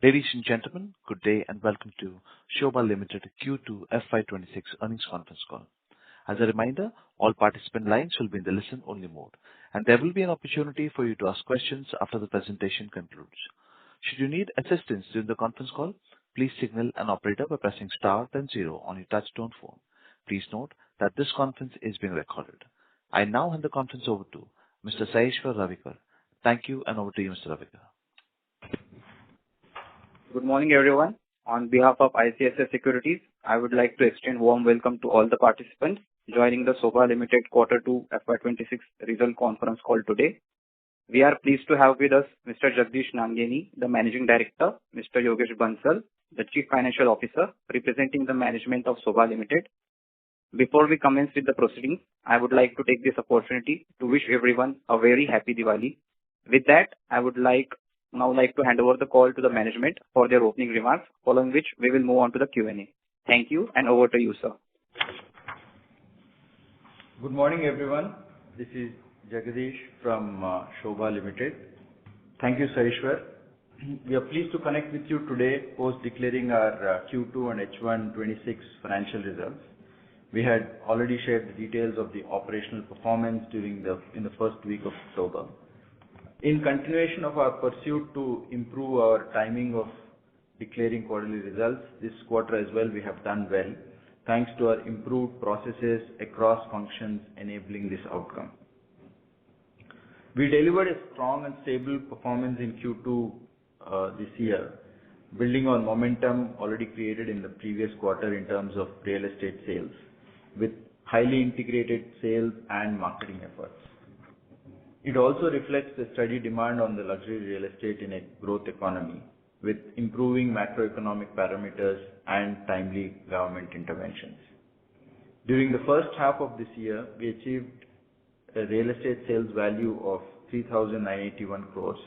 Ladies and gentlemen, good day and welcome to Sobha Limited Q2 FY26 earnings conference call. As a reminder, all participant lines will be in the listen-only mode, and there will be an opportunity for you to ask questions after the presentation concludes. Should you need assistance during the conference call, please signal an operator by pressing star then zero on your touch-tone phone. Please note that this conference is being recorded. I now hand the conference over to Mr. Saheshwar Ravikar. Thank you, and over to you, Mr. Ravikar. Good morning, everyone. On behalf of ICICI Securities, I would like to extend warm welcome to all the participants joining the Sobha Limited Q2 FY26 result conference call today. We are pleased to have with us Mr. Jagdish Nangeni, the Managing Director, Mr. Yogesh Bansal, the Chief Financial Officer, representing the management of Sobha Limited. Before we commence with the proceedings, I would like to take this opportunity to wish everyone a very happy Diwali. With that, I would now like to hand over the call to the management for their opening remarks, following which we will move on to the Q&A. Thank you, and over to you, sir. Good morning, everyone. This is Jagdish from Sobha Limited. Thank you, Saheshwar. We are pleased to connect with you today post declaring our Q2 and H126 financial results. We had already shared the details of the operational performance in the first week of October. In continuation of our pursuit to improve our timing of declaring quarterly results, this quarter as well we have done well, thanks to our improved processes across functions enabling this outcome. We delivered a strong and stable performance in Q2 this year, building on momentum already created in the previous quarter in terms of real estate sales, with highly integrated sales and marketing efforts. It also reflects the steady demand on the luxury real estate in a growth economy, with improving macroeconomic parameters and timely government interventions. During the first half of this year, we achieved a real estate sales value of 3,981 crores,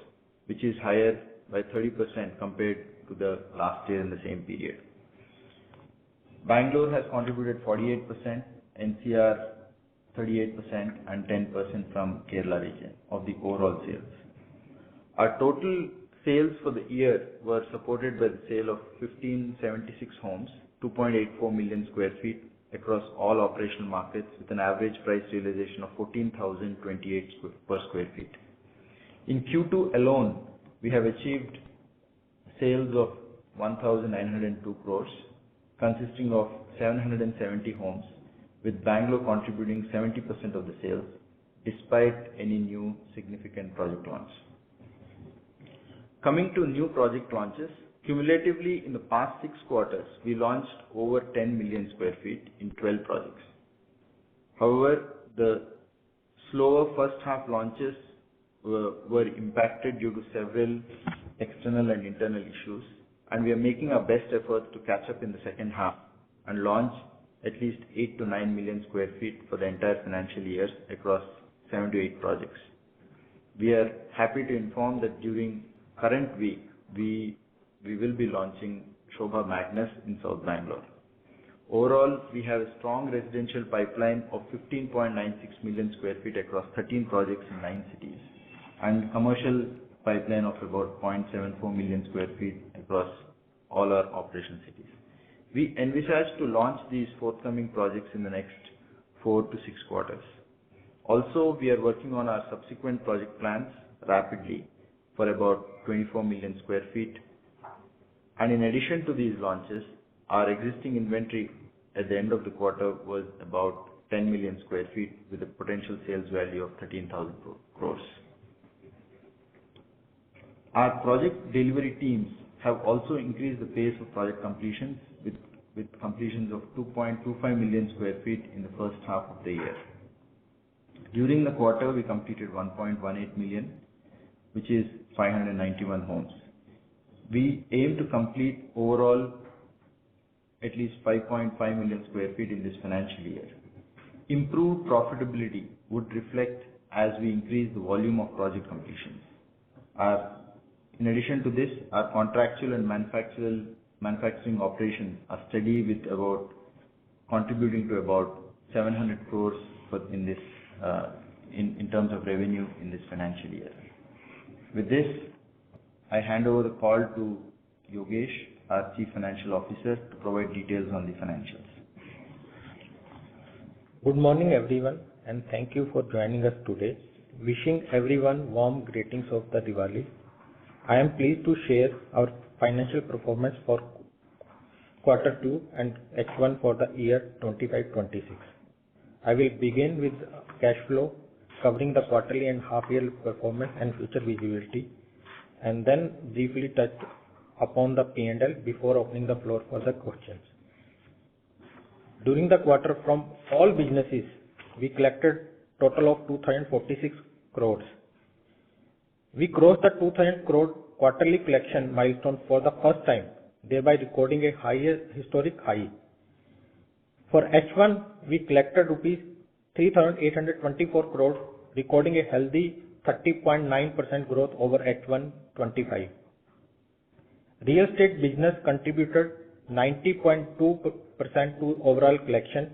which is higher by 30% compared to the last year in the same period. Bangalore has contributed 48%, NCR 38%, and 10% from Kerala region of the overall sales. Our total sales for the year were supported by the sale of 1,576 homes, 2.84 million square feet across all operational markets, with an average price realization of 14,028 per square feet. In Q2 alone, we have achieved sales of 1,902 crores, consisting of 770 homes, with Bangalore contributing 70% of the sales, despite any new significant project launch. Coming to new project launches, cumulatively in the past 6 quarters, we launched over 10 million square feet in 12 projects. However, the slower first half launches were impacted due to several external and internal issues, and we are making our best efforts to catch up in the second half and launch at least 8 to 9 million square feet for the entire financial year across 7 to 8 projects. We are happy to inform that during current week, we will be launching Sobha Magnus in South Bangalore. Overall, we have a strong residential pipeline of 15.96 million square feet across 13 projects in 9 cities, and commercial pipeline of about 0.74 million square feet across all our operation cities. We envisage to launch these forthcoming projects in the next 4 to 6 quarters. Also, we are working on our subsequent project plans rapidly for about 24 million square feet. And in addition to these launches, our existing inventory at the end of the quarter was about 10 million square feet with a potential sales value of 13,000 crores. Our project delivery teams have also increased the pace of project completions with completions of 2.25 million square feet in the first half of the year. During the quarter, we completed 1.18 million, which is 591 homes. We aim to complete overall at least 5.5 million square feet in this financial year. Improved profitability would reflect as we increase the volume of project completions. In addition to this, our contractual and manufacturing operations are steady, with contributing to about 700 crores in terms of revenue in this financial year. With this, I hand over the call to Yogesh, our Chief Financial Officer, to provide details on the financials. Good morning, everyone, and thank you for joining us today. Wishing everyone warm greetings of the Diwali. I am pleased to share our financial performance for quarter 2 and H1 for the year 25-26. I will begin with cash flow, covering the quarterly and half-year performance and future visibility, and then briefly touch upon the P&L before opening the floor for the questions. During the quarter, from all businesses, we collected total of 2,046 crores. We crossed the 2,000 crore quarterly collection milestone for the first time, thereby recording a historic high. For H1, we collected rupees 3,824 crores, recording a healthy 30.9% growth over H1 25. Real estate business contributed 90.2% to overall collection,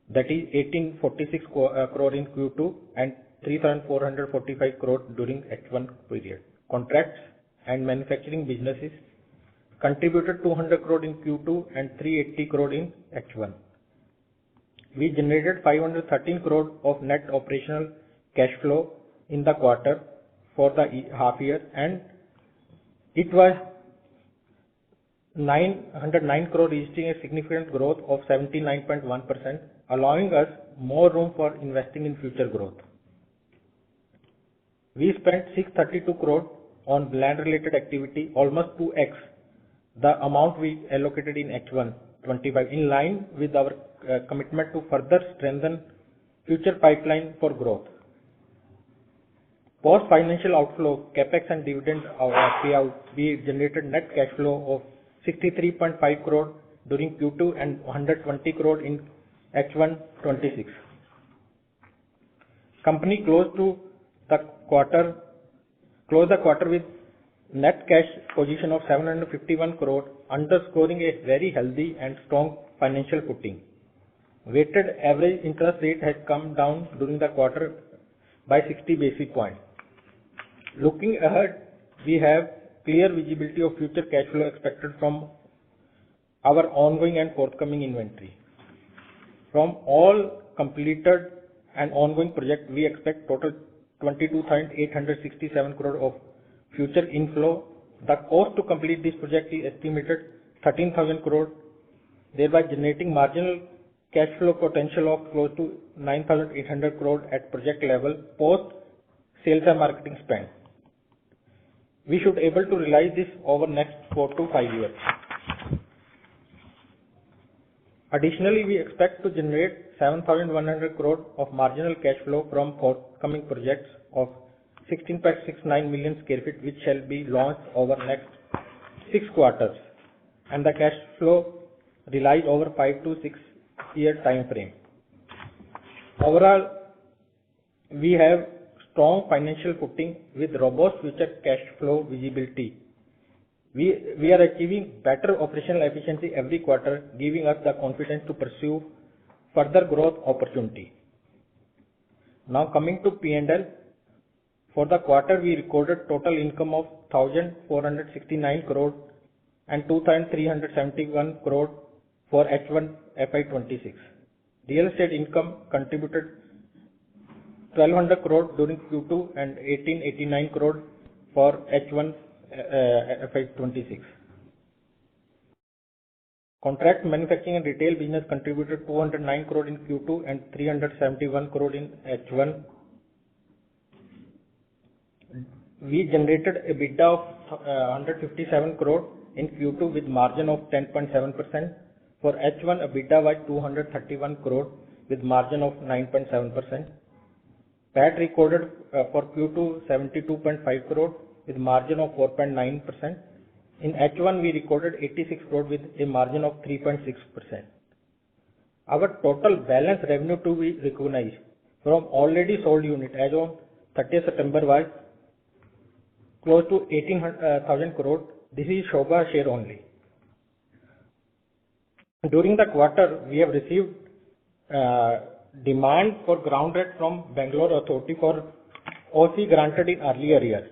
that is 1,846 crore in Q2 and 3,445 crore during H1 period. Contracts and manufacturing businesses contributed 200 crore in Q2 and 380 crore in H1. We generated 513 crore of net operational cash flow in the quarter for the half year, and it was 909 crore, registering a significant growth of 79.1%, allowing us more room for investing in future growth. We spent 632 crore on land-related activity, almost 2x the amount we allocated in H1 25, in line with our commitment to further strengthen future pipeline for growth. Post financial outflow, capex and dividend payout, we generated net cash flow of 63.5 crore during Q2 and 120 crore in H1 26. Company closed the quarter with net cash position of 751 crore, underscoring a very healthy and strong financial footing. Weighted average interest rate has come down during the quarter by 60 basis points. Looking ahead, we have clear visibility of future cash flow expected from our ongoing and forthcoming inventory. From all completed and ongoing projects, we expect total 22,867 crore of future inflow. The cost to complete this project is estimated 13,000 crore, thereby generating marginal cash flow potential of close to 9,800 crore at project level post sales and marketing spend. We should able to realize this over next 4 to 5 years. Additionally, we expect to generate 7,100 crore of marginal cash flow from forthcoming projects of 16.69 million square feet, which shall be launched over next 6 quarters, and the cash flow realized over 5 to 6 year time frame. Overall, we have strong financial footing with robust future cash flow visibility. We are achieving better operational efficiency every quarter, giving us the confidence to pursue further growth opportunity. Now coming to P&L, for the quarter we recorded total income of 1,469 crore and 2,371 crore for H1 FY26. Real estate income contributed 1,200 crore during Q2 and 1,889 crore for H1 FY26. Contract manufacturing and retail business contributed 209 crore in Q2 and 371 crore in H1. We generated a EBITDA of 157 crore in Q2 with margin of 10.7%. For H1, EBITDA was 231 crore with margin of 9.7%. PAT recorded for Q2 72.5 crore with margin of 4.9%. In H1, we recorded 86 crore with a margin of 3.6%. Our total balance revenue to be recognized from already sold unit as on 30th September was close to 18,000 crore. This is Sobha share only. During the quarter, we have received demand for ground rent from Bangalore Authority for OC granted in earlier year.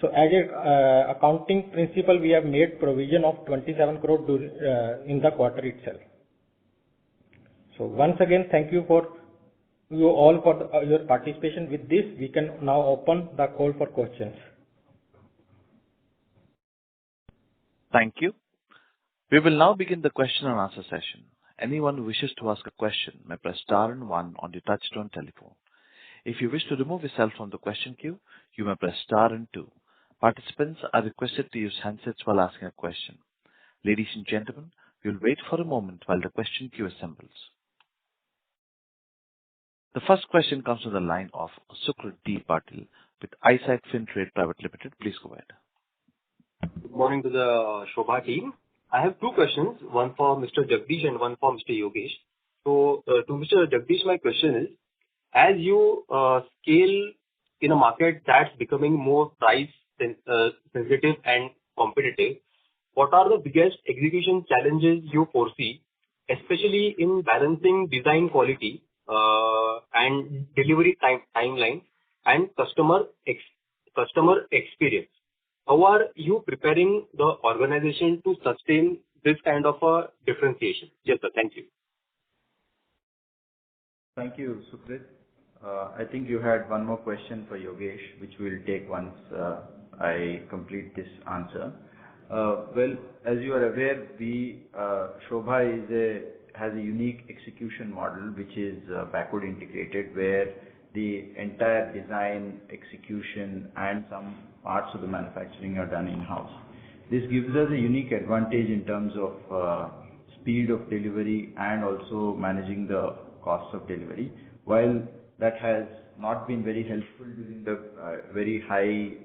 So as a accounting principle, we have made provision of 27 crore in the quarter itself. So once again, thank you for you all for your participation. With this, we can now open the call for questions. Thank you. We will now begin the question and answer session. Anyone who wishes to ask a question may press star and one on your touchtone telephone. If you wish to remove yourself from the question queue, you may press star and two. Participants are requested to use handsets while asking a question. Ladies and gentlemen, we will wait for a moment while the question queue assembles. The first question comes from the line of Sukrit D. Patil with Eyesight Fintrade Private Limited. Please go ahead. Good morning to the Sobha team. I have two questions, one for Mr. Jagdish and one for Mr. Yogesh. So, to Mr. Jagdish, my question is, as you scale in a market that's becoming more price sensitive and competitive, what are the biggest execution challenges you foresee, especially in balancing design quality and delivery timeline and customer experience? How are you preparing the organization to sustain this kind of a differentiation? Yes, sir. Thank you. Thank you, Sukrit. I think you had one more question for Yogesh, which we'll take once I complete this answer. Well, as you are aware, Sobha has a unique execution model, which is backward integrated, where the entire design, execution, and some parts of the manufacturing are done in-house. This gives us a unique advantage in terms of speed of delivery and also managing the cost of delivery. While that has not been very helpful during the very high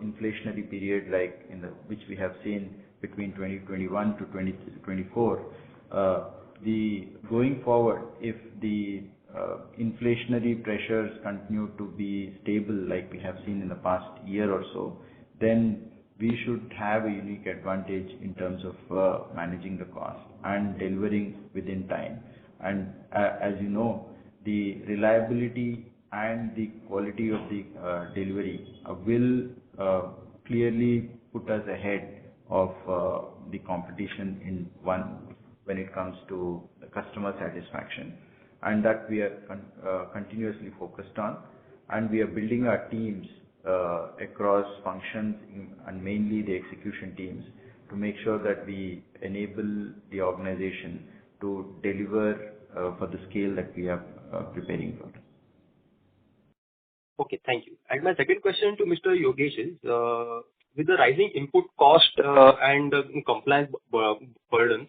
inflationary period which we have seen between 2021 to 2024, going forward, if the inflationary pressures continue to be stable like we have seen in the past year or so, then we should have a unique advantage in terms of managing the cost and delivering within time. And as you know, the reliability and the quality of the delivery will clearly put us ahead of the competition when it comes to the customer satisfaction. And that we are continuously focused on, and we are building our teams across functions and mainly the execution teams to make sure that we enable the organization to deliver for the scale that we are preparing for. Okay, thank you. And my second question to Mr. Yogesh is, with the rising input cost and compliance burdens,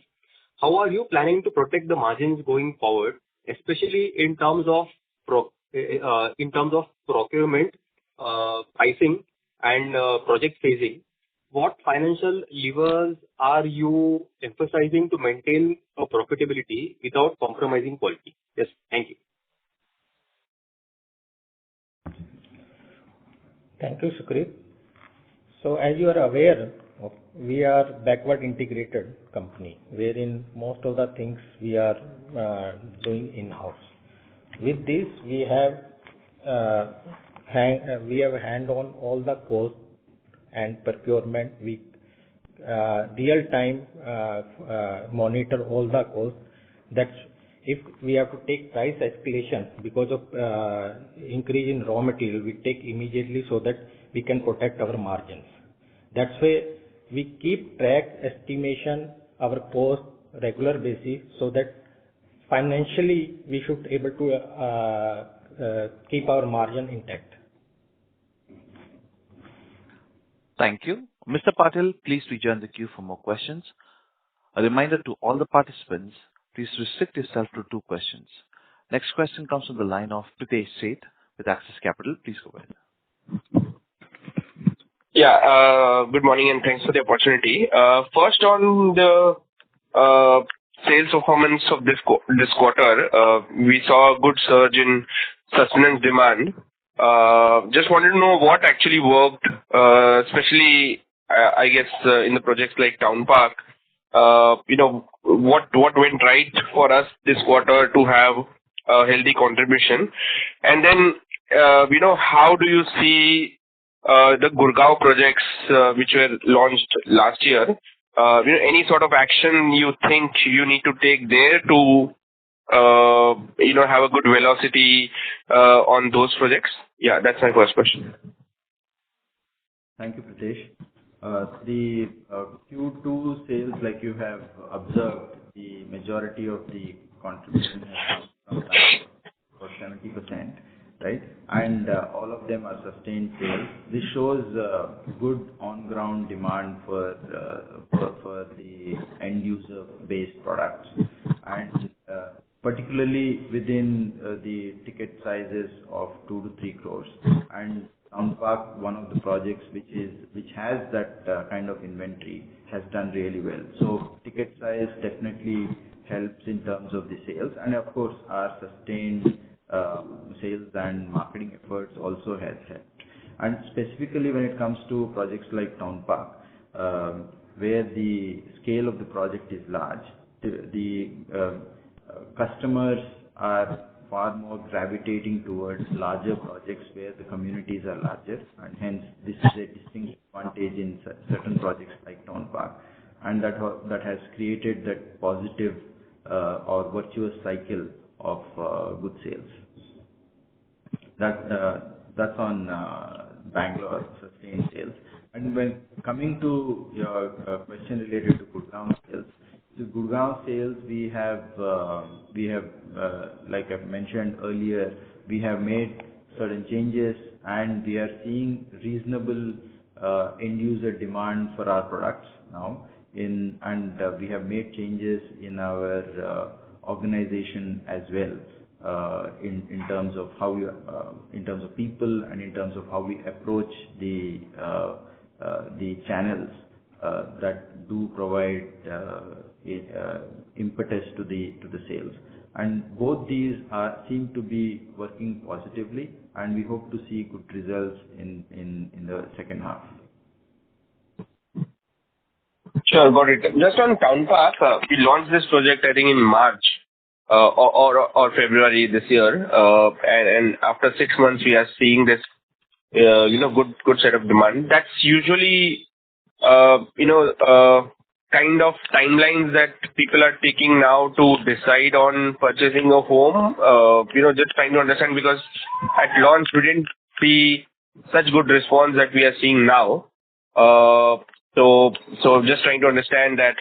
how are you planning to protect the margins going forward, especially in terms of procurement, pricing, and project phasing? What financial levers are you emphasizing to maintain a profitability without compromising quality? Yes, thank you. Thank you, Sukrit. So as you are aware, we are backward integrated company, wherein most of the things we are doing in-house. With this, we have hand on all the cost and procurement. We real time monitor all the costs. That's if we have to take price escalation because of increase in raw material, we take immediately so that we can protect our margins. That's why we keep track estimation our cost regular basis so that financially we should able to keep our margin intact. Thank you. Mr. Patil, please rejoin the queue for more questions. A reminder to all the participants, please restrict yourself to 2 questions. Next question comes from the line of Pritesh Seth with Axis Capital. Please go ahead. Yeah, good morning and thanks for the opportunity. First on the sales performance of this quarter, we saw a good surge in sustenance demand. Just wanted to know what actually worked, especially I guess in the projects like Town Park. What went right for us this quarter to have a healthy contribution, and then how do you see the Gurgaon projects which were launched last year, any sort of action you think you need to take there to have a good velocity on those projects? Yeah, that's my first question. Thank you, Pritesh. The Q2 sales, like you have observed, the majority of the contribution has come from that for 70%, right? And all of them are sustained sales. This shows good on-ground demand for the end-user-based products, and particularly within the ticket sizes of 2 to 3 crores. And Town Park, one of the projects which has that kind of inventory, has done really well. So ticket size definitely helps in terms of the sales, and of course our sustained sales and marketing efforts also has helped. And specifically when it comes to projects like Town Park, where the scale of the project is large, the customers are far more gravitating towards larger projects where the communities are larger, and hence this is a distinct advantage in certain projects like Town Park, and that has created that positive or virtuous cycle of good sales. That's on Bangalore sustained sales. And when coming to your question related to Gurgaon sales, the Gurgaon sales we have like I mentioned earlier, we have made certain changes, and we are seeing reasonable end user demand for our products now. We have made changes in our organization as well, in terms of how we, in terms of people, and in terms of how we approach the channels that do provide impetus to the sales. And both these seem to be working positively, and we hope to see good results in the second half. Sure, got it. Just on Town Park, we launched this project I think in March or February this year, and after 6 months we are seeing this good set of demand. That's usually kind of timelines that people are taking now to decide on purchasing a home. Just trying to understand, because at launch we didn't see such good response that we are seeing now. So just trying to understand that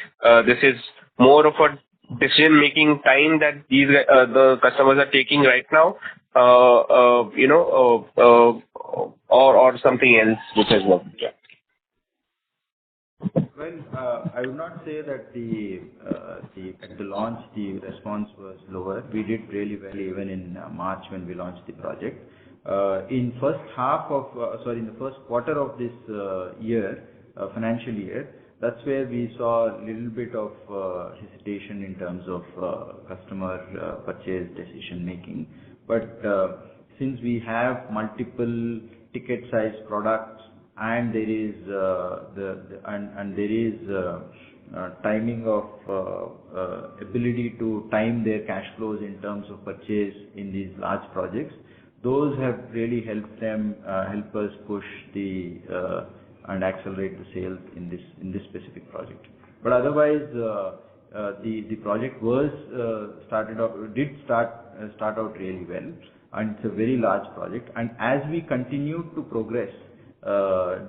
this is more of a decision-making time that these the customers are taking right now, or something else which has worked. Yeah. Well, I would not say that at the launch the response was lower. We did really well even in March when we launched the project. In the first quarter of this financial year, that's where we saw a little bit of hesitation in terms of customer purchase decision making. But since we have multiple ticket size products, and there is timing of ability to time their cash flows in terms of purchase in these large projects, those have really help us push and accelerate the sales in this specific project. But otherwise, the project did start out really well, and it's a very large project. And as we continue to progress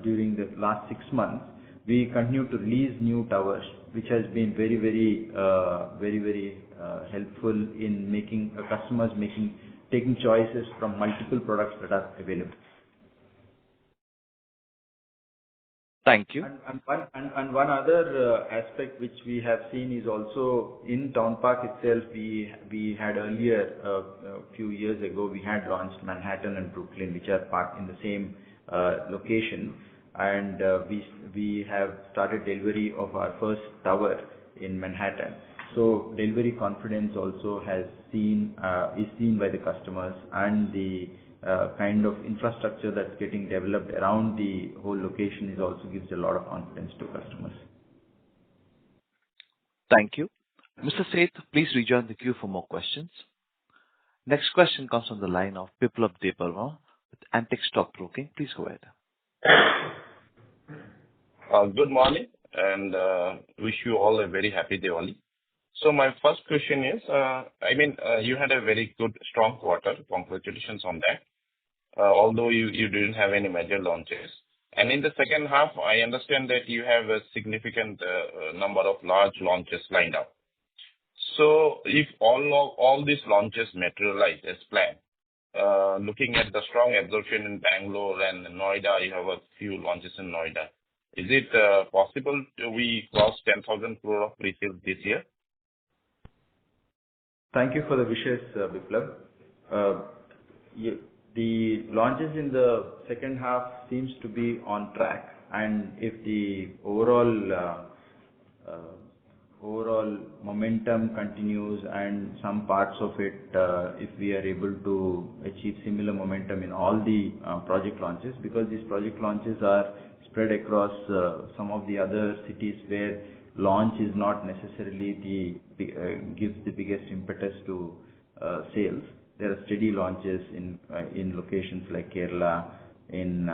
during the last 6 months, we continue to release new towers, which has been very, very helpful in customers taking choices from multiple products that are available. Thank you. And one other aspect which we have seen is also in Town Park itself. We had earlier, a few years ago, we had launched Manhattan and Brooklyn, which are part in the same location, and we have started delivery of our first tower in Manhattan. So delivery confidence also is seen by the customers, and the kind of infrastructure that's getting developed around the whole location also gives a lot of confidence to customers. Thank you. Mr. Seth, please rejoin the queue for more questions. Next question comes from the line of Biplab Debbarma with Antique Stock Broking. Please go ahead. Good morning, and wish you all a very happy Diwali. So my first question is, you had a very good, strong quarter. Congratulations on that. Although you didn't have any major launches. And in the second half, I understand that you have a significant number of large launches lined up. So if all these launches materialize as planned, looking at the strong absorption in Bangalore and Noida, you have a few launches in Noida. Is it possible we cross 10,000 crore of pre-sales this year? Thank you for the wishes, Biplab. The launches in the second half seems to be on track, and if the overall momentum continues and some parts of it, if we are able to achieve similar momentum in all the project launches, because these project launches are spread across some of the other cities where launch is not necessarily gives the biggest impetus to sales. There are steady launches in locations like Kerala, in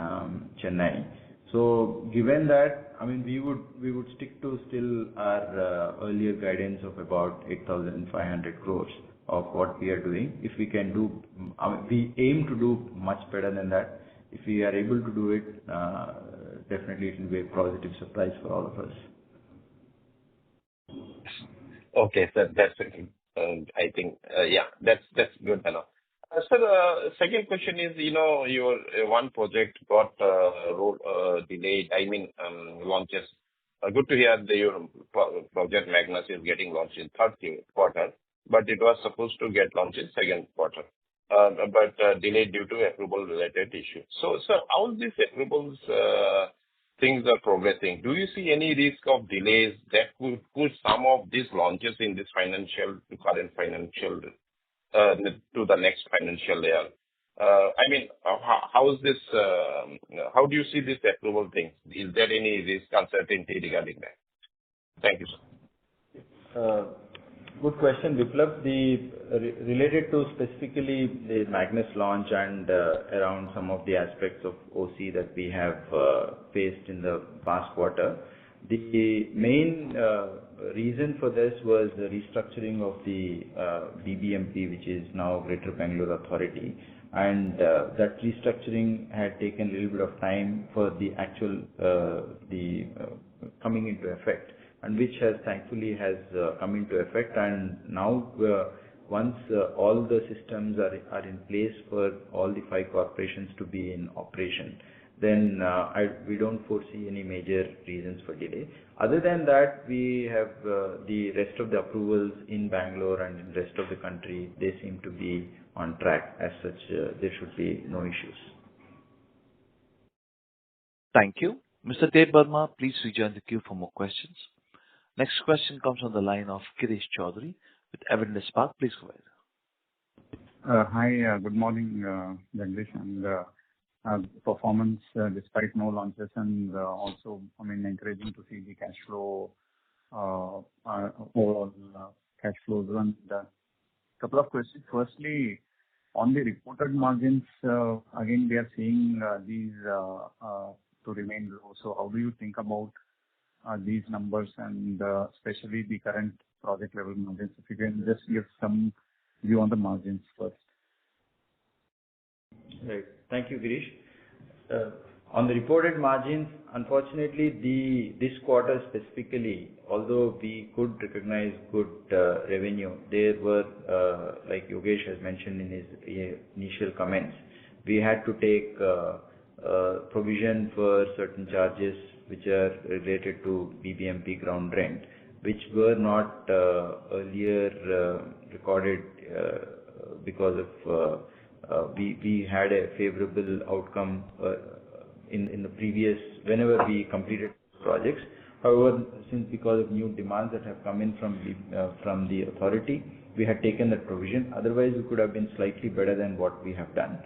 Chennai. So given that, we would stick to still our earlier guidance of about 8,500 crores of what we are doing. If we can do, we aim to do much better than that. If we are able to do it, definitely it will be a positive surprise for all of us. Okay, sir. That's I think, that's good enough. Sir, the second question is, your one project got delayed, launches. Good to hear that your project Magnus is getting launched in third quarter, but it was supposed to get launched in second quarter, but delayed due to approval-related issue. So, sir, how these approvals things are progressing? Do you see any risk of delays that could push some of these launches in this current financial to the next financial year? How is this? How do you see this approval thing? Is there any risk uncertainty regarding that? Thank you, sir. Good question, Biplab. Related to specifically the Magnus launch and around some of the aspects of OC that we have faced in the past quarter, the main reason for this was the restructuring of the BBMP, which is now Greater Bangalore Authority, and that restructuring had taken a little bit of time for the actual coming into effect, and which has thankfully come into effect. And now once all the systems are in place for all the 5 corporations to be in operation, then we don't foresee any major reasons for delay. Other than that, we have the rest of the approvals in Bangalore and in the rest of the country. They seem to be on track. As such, there should be no issues. Thank you. Mr. Dev Burma, please rejoin the queue for more questions. Next question comes on the line of Girish Choudhary with Avendus Spark. Please go ahead. Hi, good morning, Jagdish, and performance despite no launches, and also, encouraging to see the cash flow, overall cash flows. And couple of questions. Firstly, on the reported margins, again, we are seeing these to remain low. So how do you think about these numbers, and especially the current project level margins? If you can just give some view on the margins first. Right. Thank you, Girish. On the reported margins, unfortunately, this quarter specifically, although we could recognize good revenue, there were, like Yogesh has mentioned in his initial comments, we had to take provision for certain charges which are related to BBMP ground rent, which were not earlier recorded because of we had a favorable outcome in the previous, whenever we completed projects. However, since because of new demands that have come in from the authority, we had taken that provision. Otherwise, we could have been slightly better than what we have done.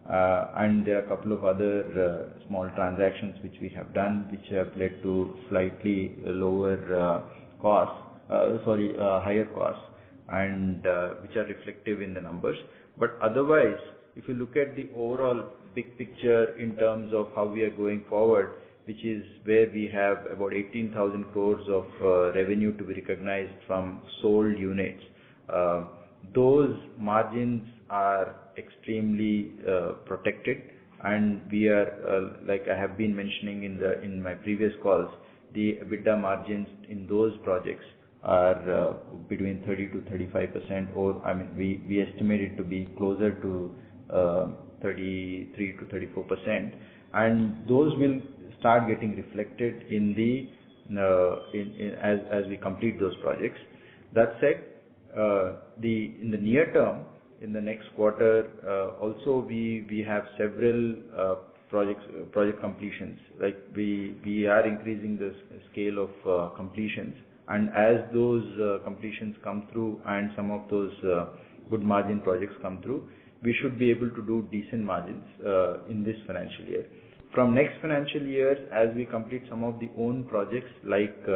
And there are a couple of other small transactions which we have done, which have led to slightly lower higher costs, and which are reflective in the numbers. But otherwise, if you look at the overall big picture in terms of how we are going forward, which is where we have about 18,000 crores of revenue to be recognized from sold units, those margins are extremely protected, and we are, like I have been mentioning in my previous calls, the EBITDA margins in those projects are between 30 to 35%, or we estimate it to be closer to 33 to 34%, and those will start getting reflected in the as we complete those projects. That said, in the near term, in the next quarter, also we have several project completions. Like we are increasing the scale of completions, and as those completions come through and some of those good margin projects come through, we should be able to do decent margins in this financial year. From next financial year, as we complete some of the own projects like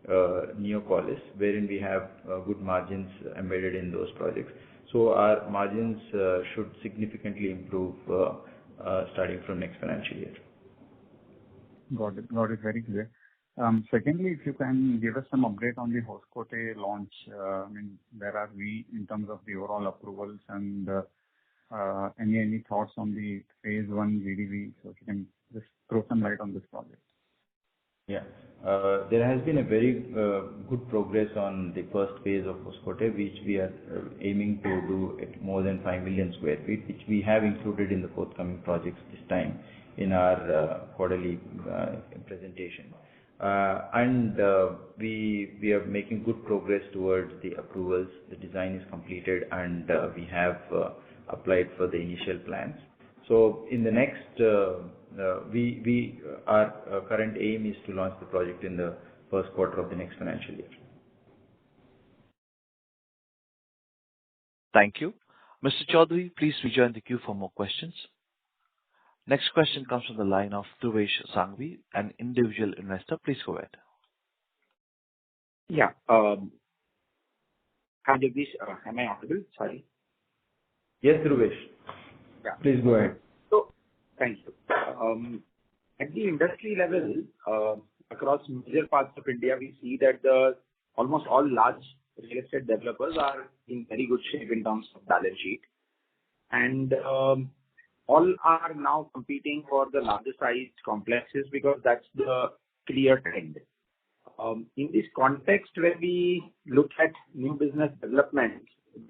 Neopolis, wherein we have good margins embedded in those projects, so our margins should significantly improve starting from next financial year. Got it. Very clear. Secondly, if you can give us some update on the Hoskote launch. Where are we in terms of the overall approvals, and any thoughts on the phase 1 VDV? So if you can just throw some light on this project. Yeah. There has been a very good progress on the first phase of Hoskote, which we are aiming to do at more than 5 million square feet, which we have included in the forthcoming projects this time in our quarterly presentation. And we are making good progress towards the approvals. The design is completed, and we have applied for the initial plans. So in the next, our current aim is to launch the project in the first quarter of the next financial year. Thank you. Mr. Chaudhary, please rejoin the queue for more questions. Next question comes from the line of Dhruvesh Sangvi, an individual investor. Please go ahead. Yeah. Hi, Jagdish. Am I audible? Sorry. Yes, Dhruvesh. Yeah. Please go ahead. So, thank you. At the industry level, across major parts of India, we see that almost all large real estate developers are in very good shape in terms of balance sheet. And all are now competing for the larger sized complexes because that's the clear trend. In this context, when we look at new business development,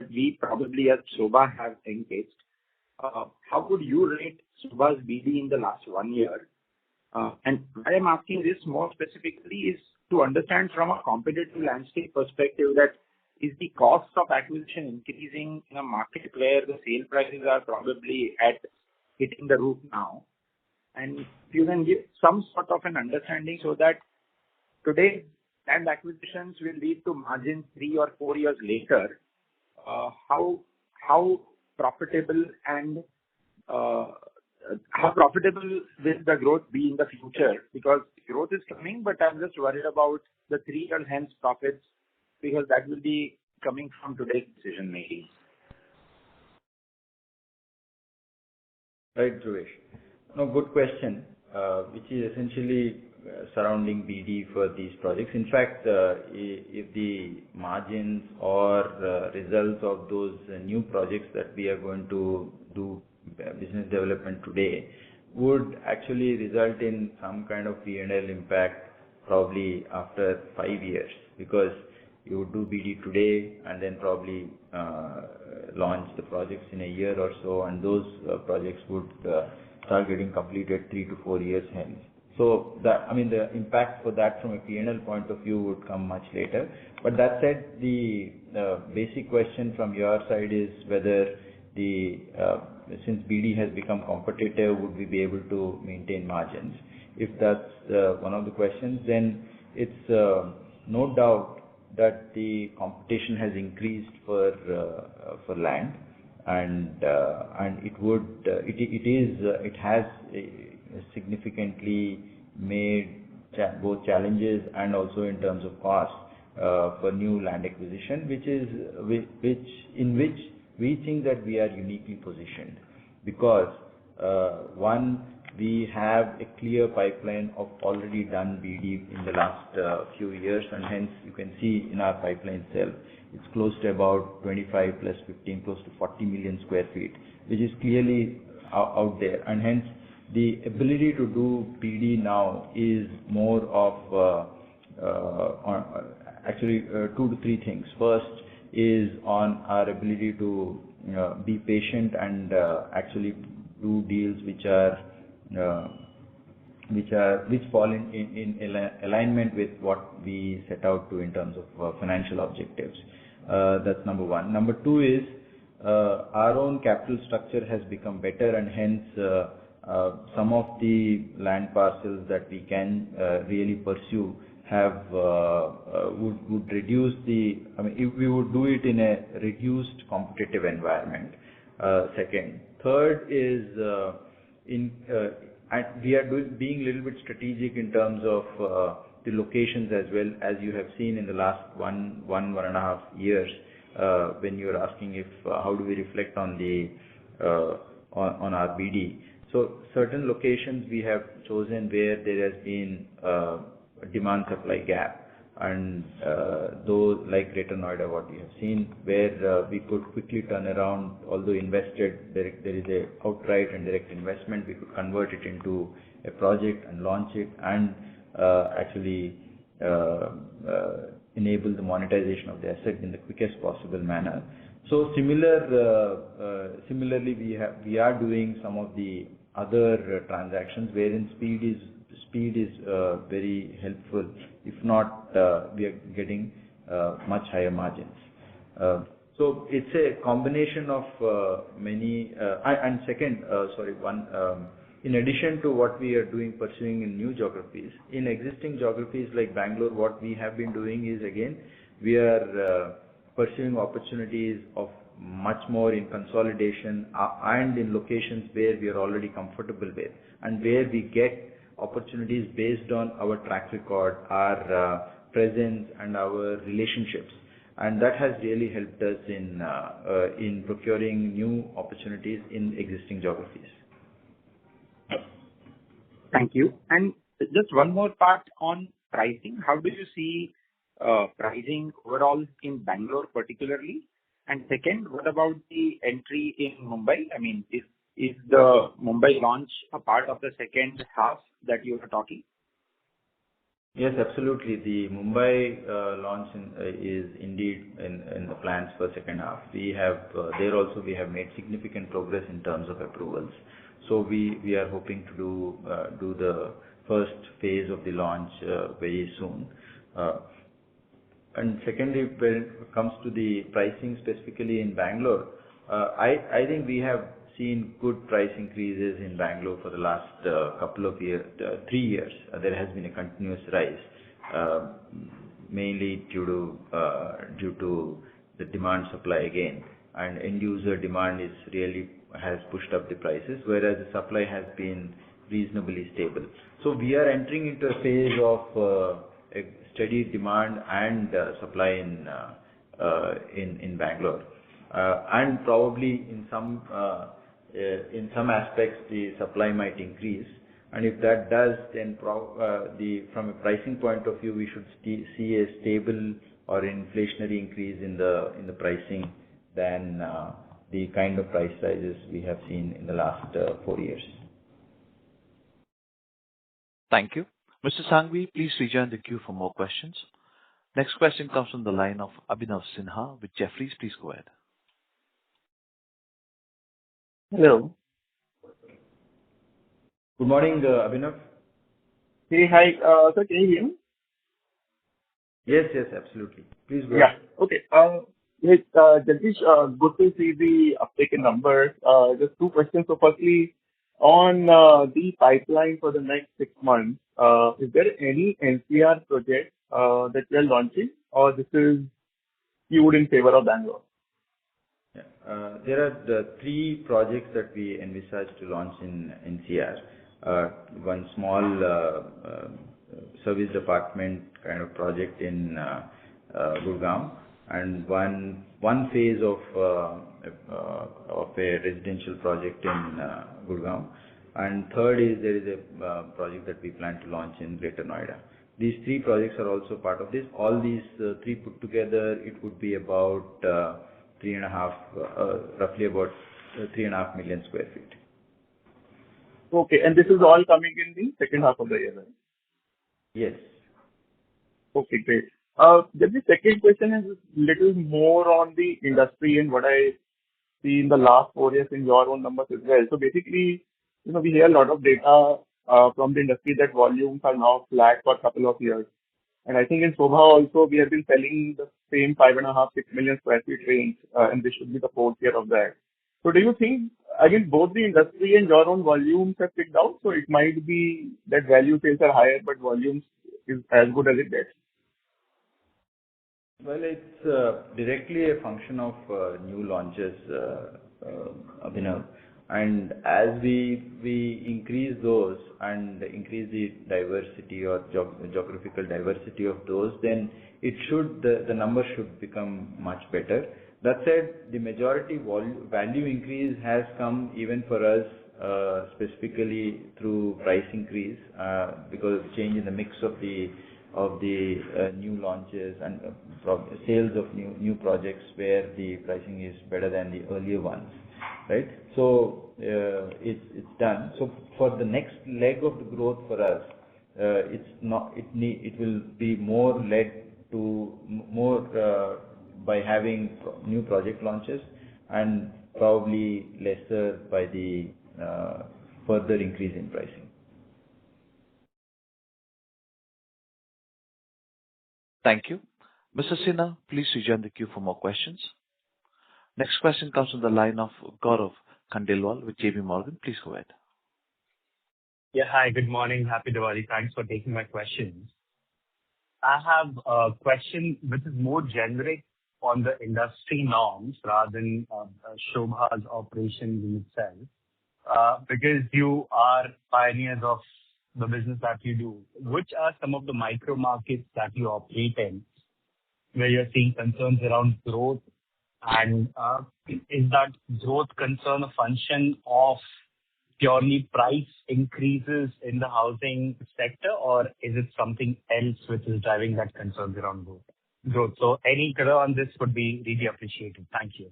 we probably as Sobha have engaged, how would you rate Sobha's BD in the last 1 year? And why I'm asking this more specifically is to understand from a competitive landscape perspective that is the cost of acquisition increasing in a market where the sale prices are probably hitting the roof now. And if you can give some sort of an understanding so that today land acquisitions will lead to margins 3 or 4 years later, how profitable and how profitable will the growth be in the future? Because growth is coming, but I'm just worried about the 3 years hence profits, because that will be coming from today's decision making. Right, Dhruvesh. No, good question, which is essentially surrounding BD for these projects. In fact, if the margins or results of those new projects that we are going to do business development today would actually result in some kind of P&L impact probably after 5 years, because you would do BD today and then probably launch the projects in a year or so, and those projects would start getting completed 3 to 4 years hence. So the impact for that from a P&L point of view would come much later. But that said, the basic question from your side is whether since BD has become competitive, would we be able to maintain margins? If that's one of the questions, then it's no doubt that the competition has increased for land, and it has significantly made both challenges and also in terms of cost for new land acquisition, in which we think that we are uniquely positioned. because one, we have a clear pipeline of already done BD in the last few years, and hence you can see in our pipeline itself, it's close to about 25 plus 15, close to 40 million square feet, which is clearly out there. And hence the ability to do BD now is more of actually 2 to 3 things. First is on our ability to be patient and actually do deals which fall in alignment with what we set out to in terms of financial objectives. That's number one. Number two is our own capital structure has become better, and hence some of the land parcels that we can really pursue have would reduce the. I mean, if we would do it in a reduced competitive environment. Second, third is we are being a little bit strategic in terms of the locations as well, as you have seen in the last one and a half years. When you are asking if how do we reflect on the on our BD. So certain locations we have chosen where there has been a demand supply gap, and those like Greater Noida, what we have seen, where we could quickly turn around, although invested, there is a outright and direct investment, we could convert it into a project and launch it and actually enable the monetization of the asset in the quickest possible manner. So similarly, we are doing some of the other transactions wherein speed is very helpful. If not, we are getting much higher margins. So it's a combination of many. And second, in addition to what we are doing, pursuing in new geographies, in existing geographies like Bangalore, what we have been doing is, again, we are pursuing opportunities of much more in consolidation and in locations where we are already comfortable with, and where we get opportunities based on our track record, our presence and our relationships. And that has really helped us in procuring new opportunities in existing geographies. Thank you. And just one more part on pricing. How do you see pricing overall in Bangalore particularly? And second, what about the entry in Mumbai? I mean, is the Mumbai launch a part of the second half that you were talking? Yes, absolutely. The Mumbai launch is indeed in the plans for second half. We have there also we have made significant progress in terms of approvals. So we are hoping to do the first phase of the launch very soon. And secondly, when it comes to the pricing specifically in Bangalore, I think we have seen good price increases in Bangalore for the last couple of years, 3 years. There has been a continuous rise, mainly due to the demand supply again, and end user demand has pushed up the prices, whereas the supply has been reasonably stable. So we are entering into a phase of a steady demand and supply in Bangalore, and probably in some aspects the supply might increase, and if that does, then from a pricing point of view, we should see a stable or inflationary increase in the pricing than the kind of price rises we have seen in the last 4 years. Thank you. Mr. Sanghvi, please rejoin the queue for more questions. Next question comes from the line of Abhinav Sinha with Jefferies. Please go ahead. Hello. Good morning, Abhinav. Hey, hi. Sir, can you hear me? Yes, absolutely. Please go ahead. Yeah. Okay. Yes, Jagdish, good to see the uptake in numbers. Just 2 questions. So firstly, on the pipeline for the next 6 months, is there any NCR project that you are launching, or this is skewed in favor of Bangalore? Yeah. There are the 3 projects that we envisage to launch in NCR. One small service department kind of project in Gurgaon, and one phase of of a residential project in Gurgaon. And third is there is a project that we plan to launch in Greater Noida. These three projects are also part of this. All these three put together, it would be about roughly about 3.5 million square feet. Okay, and this is all coming in the second half of the year, right? Yes. Okay, great. Then the second question is little more on the industry and what I see in the last 4 years in your own numbers as well. So basically, we hear a lot of data from the industry that volumes are now flat for a couple of years. And I think in Sobha also, we have been selling the same 5.5, 6 million square feet range, and this should be the fourth year of that. So do you think, again, both the industry and your own volumes have picked out? So it might be that value sales are higher, but volumes is as good as it gets. Well, it's directly a function of new launches, Abhinav. And as we increase those and increase the diversity or geographical diversity of those, then the number should become much better. That said, the majority value increase has come even for us specifically through price increase because of change in the mix of the new launches and sales of new projects where the pricing is better than the earlier ones, right? So it's done. So for the next leg of the growth for us, it will be more led to more by having new project launches and probably lesser by the further increase in pricing. Thank you. Mr. Sinha, please rejoin the queue for more questions. Next question comes from the line of Gaurav Khandelwal with JP Morgan. Please go ahead. Yeah, hi, good morning. Happy Diwali. Thanks for taking my questions. I have a question which is more generic on the industry norms rather than Sobha's operations in itself. Because you are pioneers of the business that you do, which are some of the micro markets that you operate in where you're seeing concerns around growth? And is that growth concern a function of purely price increases in the housing sector, or is it something else which is driving that concerns around growth? So any color on this would be really appreciated. Thank you.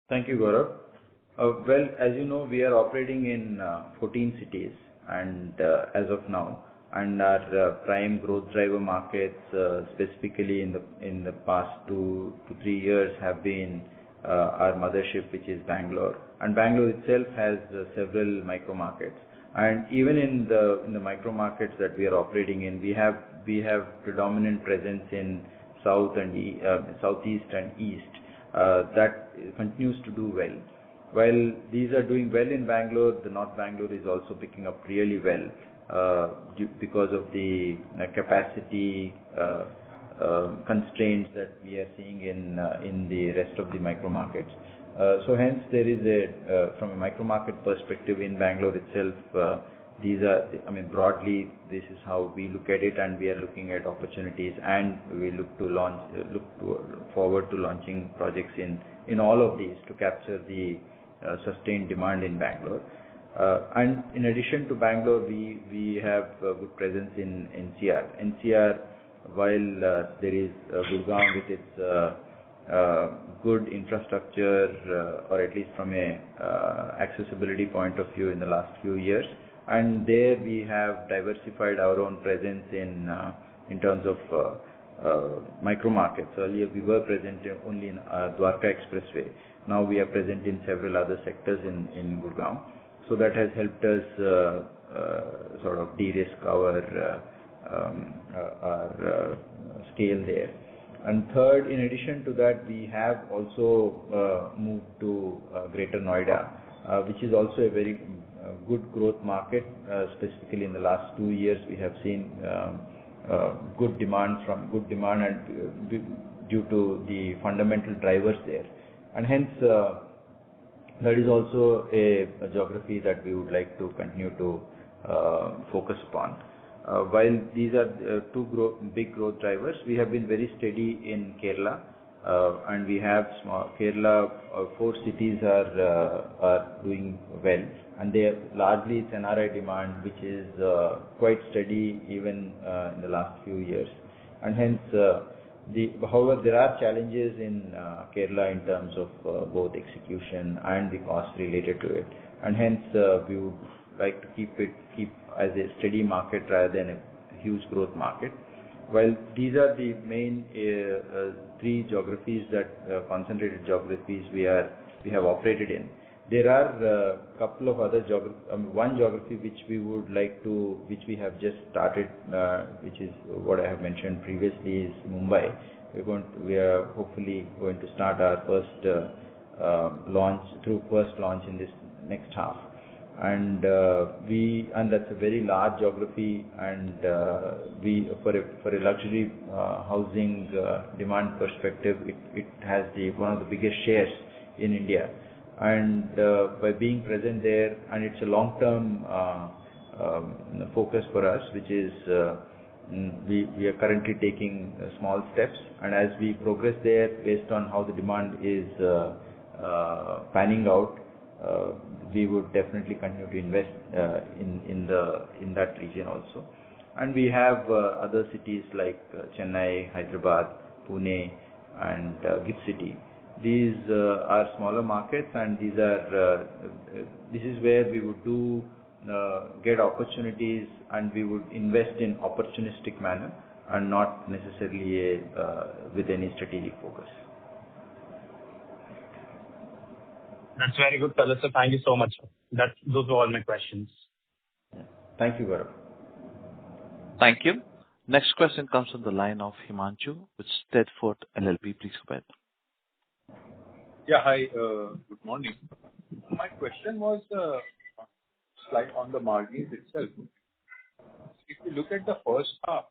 Thank you, Gaurav. Well, as you know, we are operating in 14 cities and as of now, and our prime growth driver markets, specifically in the past 2 to 3 years, have been our mothership, which is Bangalore. And Bangalore itself has several micro markets. And even in the micro markets that we are operating in, we have predominant presence in southeast and east that continues to do well. While these are doing well in Bangalore, the North Bangalore is also picking up really well because of the capacity constraints that we are seeing in the rest of the micro markets. So hence there is from a micro market perspective in Bangalore itself, broadly this is how we look at it, and we are looking at opportunities, and we look forward to launching projects in all of these to capture the sustained demand in Bangalore. And in addition to Bangalore, we have a good presence in NCR. NCR, while there is Gurgaon with its good infrastructure, or at least from a accessibility point of view in the last few years, and there we have diversified our own presence in terms of micro markets. Earlier we were present only in Dwarka Expressway. Now we are present in several other sectors in Gurgaon. So that has helped us sort of de-risk our scale there. And third, in addition to that, we have also moved to Greater Noida, which is also a very good growth market. Specifically in the last 2 years, we have seen good demand and due to the fundamental drivers there. And hence, that is also a geography that we would like to continue to focus upon. While these are two big growth drivers, we have been very steady in Kerala. and we have Kerala, 4 cities are doing well, and they are largely it's NRI demand, which is quite steady even in the last few years. And hence, however, there are challenges in Kerala in terms of both execution and the cost related to it. And hence, we would like to keep as a steady market rather than a huge growth market. Well, these are the main 3 geographies that concentrated geographies we have operated in. There are a couple of other one geography which we have just started, which is what I have mentioned previously, is Mumbai. We are hopefully going to start our first launch in this next half. And that's a very large geography, and for a luxury housing demand perspective, it has one of the biggest shares in India. And by being present there, and it's a long-term focus for us, which is we are currently taking small steps, and as we progress there, based on how the demand is panning out, we would definitely continue to invest in that region also. And we have other cities like Chennai, Hyderabad, Pune, and GIFT City. These are smaller markets, and this is where we would get opportunities, and we would invest in opportunistic manner and not necessarily with any strategic focus. That's very good, sir. Thank you so much. Those were all my questions. Thank you, Gaurav. Thank you. Next question comes from the line of Himanshu with Steadfort LLP. Please go ahead. Yeah, hi. Good morning. My question was slide on the margins itself. If you look at the first half,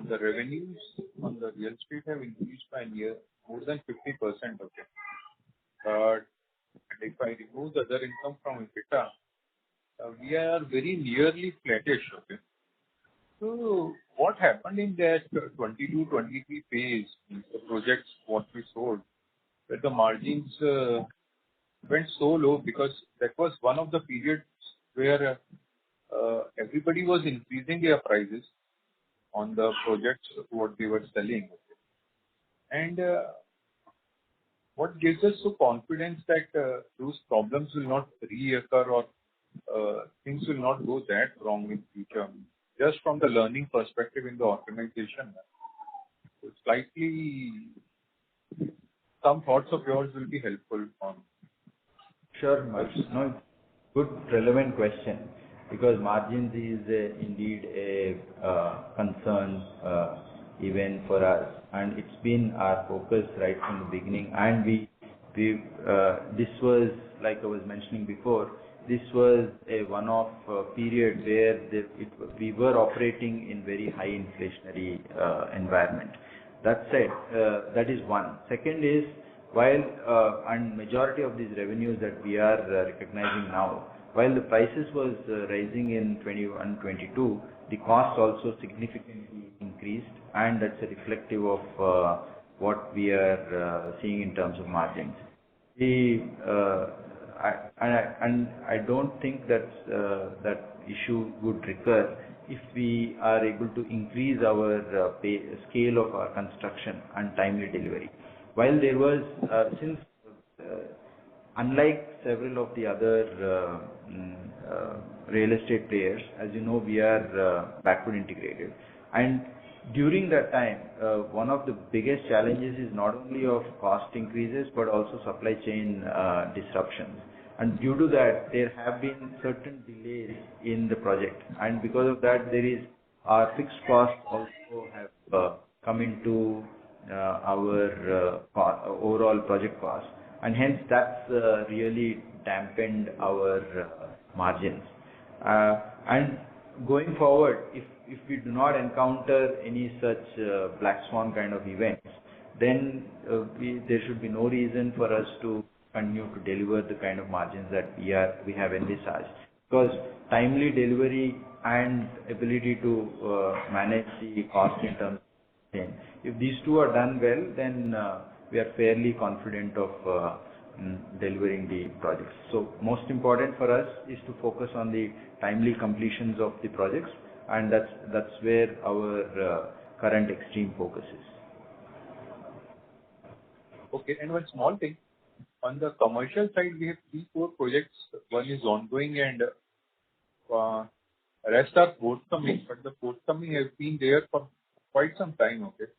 the revenues on the real estate have increased by more than 50%. Okay. But if I remove the other income from EBITDA, we are very nearly flattish. Okay. So what happened in that 22-23 phase, the projects what we sold, that the margins went so low? Because that was one of the periods where everybody was increasing their prices on the projects what they were selling. And what gives us so confidence that those problems will not reoccur, or things will not go that wrong in future? Just from the learning perspective in the organization, slightly some thoughts of yours will be helpful on. Sure, no, good relevant question, because margins is indeed a concern even for us, and it's been our focus right from the beginning. And this was, like I was mentioning before, this was a one-off period where we were operating in very high inflationary environment. That said, that is one. Second is, while and majority of these revenues that we are recognizing now, while the prices was rising in 21-22, the cost also significantly increased, and that's a reflective of what we are seeing in terms of margins. I don't think that issue would recur if we are able to increase our scale of our construction and timely delivery. While there was, unlike several of the other real estate players, as you know, we are backward integrated. And during that time, one of the biggest challenges is not only of cost increases, but also supply chain disruptions. And due to that, there have been certain delays in the project. And because of that, our fixed costs also have come into our overall project cost. And hence, that's really dampened our margins. And going forward, if we do not encounter any such black swan kind of events, then there should be no reason for us to continue to deliver the kind of margins that we have envisaged. Because timely delivery and ability to manage the cost in terms of chain. If these two are done well, then we are fairly confident of delivering the projects. So most important for us is to focus on the timely completions of the projects, and that's where our current extreme focus is. Okay, and one small thing. On the commercial side, we have 3-4 projects. One is ongoing and rest are forthcoming, but the forthcoming has been there for quite some time, okay?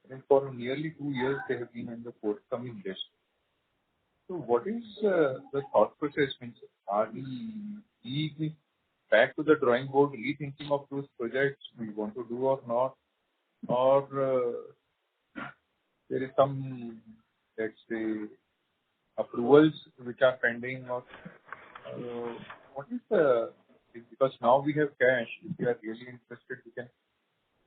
And for nearly 2 years, they have been on the forthcoming list. So what is the thought process? Means, are we back to the drawing board, rethinking of those projects we want to do or not? Or there is some, let's say, approvals which are pending, or what is the, because now we have cash, if we are really interested, we can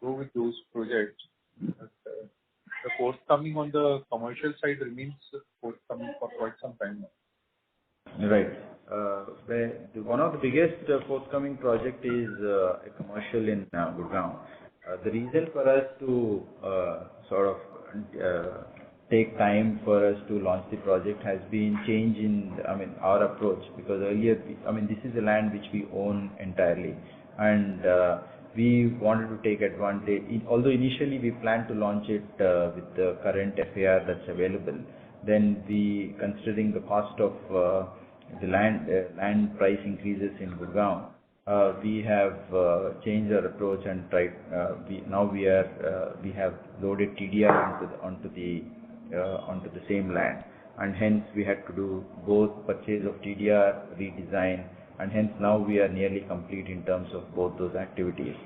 go with those projects. But, the forthcoming on the commercial side remains forthcoming for quite some time now. Right. One of the biggest forthcoming project is a commercial in Gurgaon. The reason for us to sort of take time for us to launch the project has been change in, our approach, because earlier, this is a land which we own entirely, and we wanted to take advantage. Although initially we planned to launch it with the current FAR that's available, then considering the cost of the land price increases in Gurgaon, we have changed our approach and tried. We have loaded TDR onto the same land, and hence we had to do both purchase of TDR, redesign, and hence now we are nearly complete in terms of both those activities,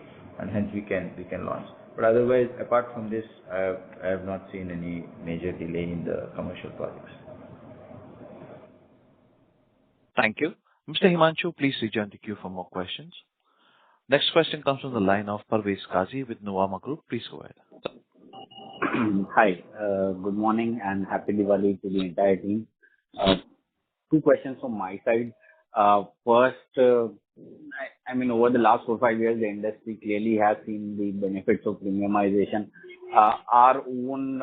and hence we can launch. But otherwise, apart from this, I have not seen any major delay in the commercial projects. Thank you. Mr. Himanshu, please rejoin the queue for more questions. Next question comes from the line of Parvez Qazi with Nuvama Group. Please go ahead. Hi, good morning and happy Diwali to the entire team. Two questions from my side. First, over the last 4 or 5 years, the industry clearly has seen the benefits of premiumization. Our own,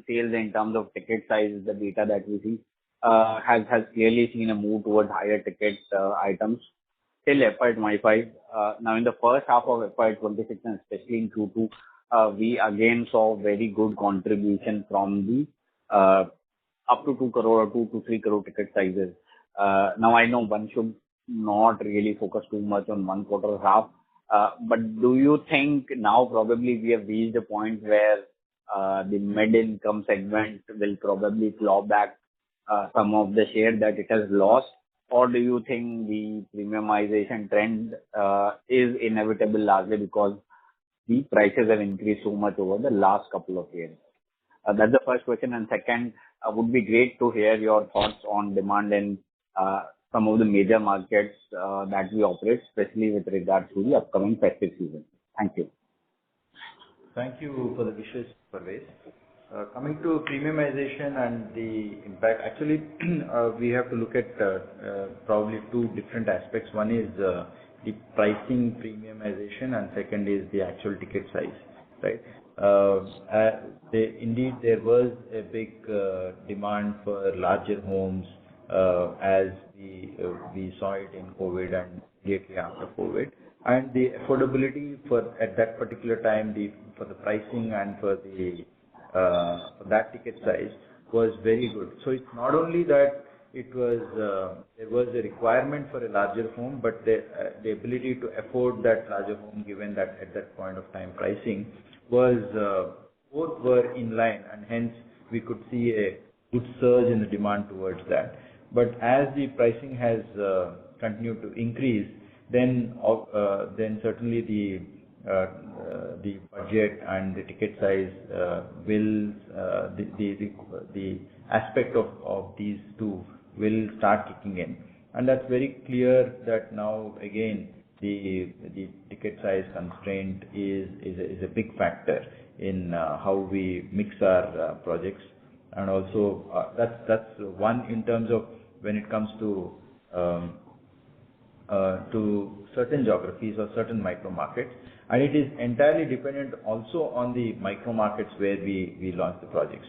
sales in terms of ticket size, the data that we see, has clearly seen a move towards higher ticket items till FY25. Now, in the first half of FY26 and especially in Q2, we again saw very good contribution from the up to 2 crore or 2 to 3 crore ticket sizes. Now, I know one should not really focus too much on 1 quarter or half, but do you think now probably we have reached a point where the mid-income segment will probably claw back some of the share that it has lost, or do you think the premiumization trend is inevitable largely because the prices have increased so much over the last couple of years? That's the first question. And second, would be great to hear your thoughts on demand in some of the major markets that we operate, especially with regards to the upcoming festive season. Thank you. Thank you for the wishes, Parvez. Coming to premiumization and the impact, actually, we have to look at probably two different aspects. One is the pricing premiumization, and second is the actual ticket size, right? Indeed, there was a big demand for larger homes as we saw it in COVID and immediately after COVID. And the affordability at that particular time, for the pricing and for that ticket size was very good. So it's not only that there was a requirement for a larger home, but the ability to afford that larger home, given that at that point of time pricing was both were in line, and hence we could see a good surge in the demand towards that. But as the pricing has continued to increase, then certainly the budget and the ticket size the aspect of these two will start kicking in, and that's very clear that now again the ticket size constraint is a big factor in how we mix our projects, and also that's one in terms of when it comes to certain geographies or certain micro markets. And it is entirely dependent also on the micro markets where we launch the projects,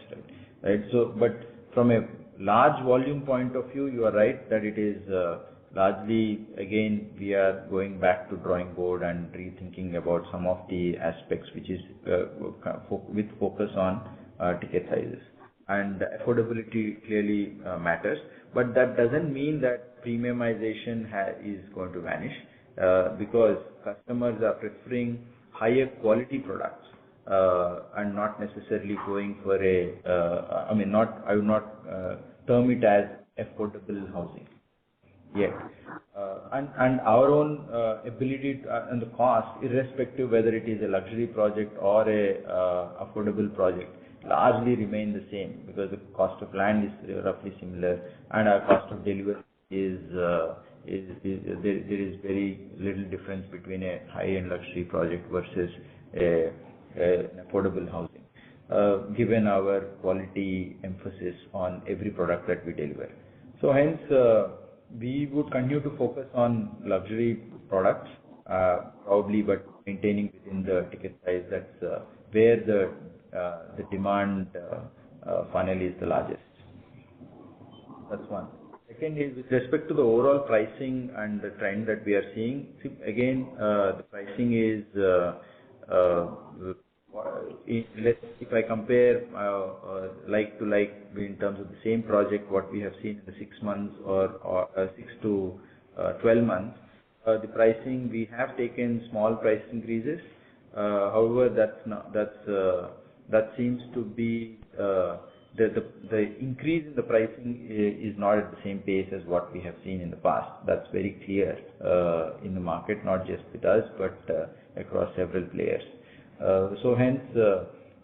right? So, but from a large volume point of view, you are right that it is largely, again, we are going back to drawing board and rethinking about some of the aspects which is with focus on ticket sizes. And affordability clearly matters, but that doesn't mean that premiumization is going to vanish, because customers are preferring higher quality products and not necessarily going for I would not term it as affordable housing yet. And our own ability and the cost, irrespective whether it is a luxury project or a affordable project, largely remain the same, because the cost of land is roughly similar, and our cost of delivery is there is very little difference between a high-end luxury project versus an affordable housing, given our quality emphasis on every product that we deliver. So hence, we would continue to focus on luxury products, probably, but maintaining within the ticket size. That's where the demand funnel is the largest. That's one. Second is with respect to the overall pricing and the trend that we are seeing. Again, the pricing is if I compare like to like in terms of the same project, what we have seen in the 6 months or 6 to 12 months, the pricing, we have taken small price increases. However, that seems to be the increase in the pricing is not at the same pace as what we have seen in the past. That's very clear in the market, not just with us, but across several players. So hence,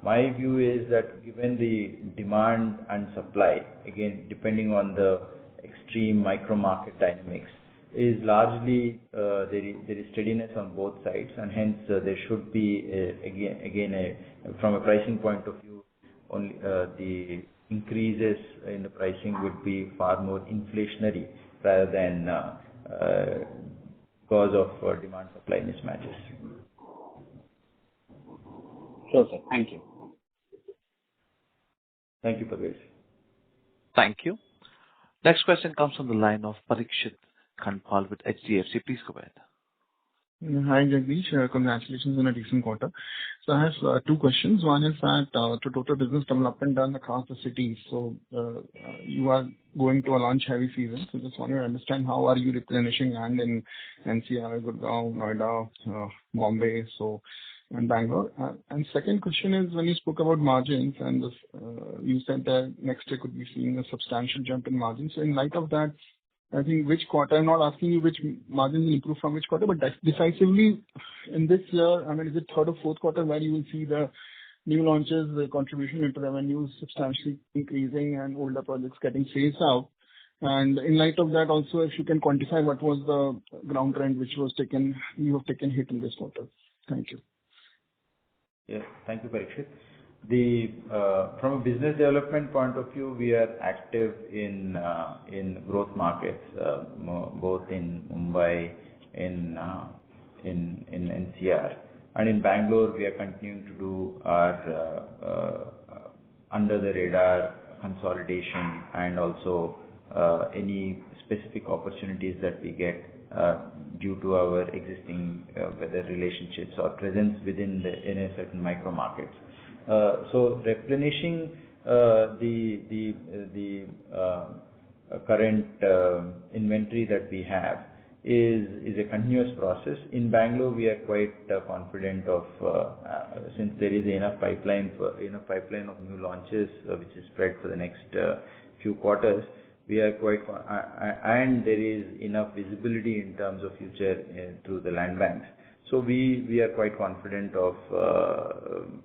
my view is that given the demand and supply, again, depending on the extreme micro market dynamics, is largely there is steadiness on both sides, and hence there should be from a pricing point of view, only the increases in the pricing would be far more inflationary rather than because of demand supply mismatches. Sure, sir. Thank you. Thank you, Parvez. Thank you. Next question comes from the line of Parikshit Concall with HDFC. Please go ahead. Hi, Jagdish. Congratulations on a decent quarter. So I have two questions. One is that to total business development done across the cities. So you are going to a launch heavy season. So just want to understand how are you replenishing land in NCR, Gurgaon, Noida, Bombay, and Bangalore. And second question is, when you spoke about margins and you said that next year could be seeing a substantial jump in margins. So in light of that, I think which quarter, I'm not asking you which margins improve from which quarter, but decisively in this year, I mean, is it third or fourth quarter where you will see the new launches, the contribution into revenues substantially increasing and older projects getting phased out? And in light of that also, if you can quantify what was the ground rent which was you have taken hit in this quarter. Thank you. Yes, thank you, Parikshit. From a business development point of view, we are active in growth markets, both in Mumbai, in NCR, and in Bangalore. We are continuing to do our under the radar consolidation and also any specific opportunities that we get due to our existing whether relationships or presence within in a certain micro markets. So replenishing the current inventory that we have is a continuous process. In Bangalore, we are quite confident of since there is enough pipeline of new launches which is spread for the next few quarters. We are quite and there is enough visibility in terms of future through the land banks. So we are quite confident of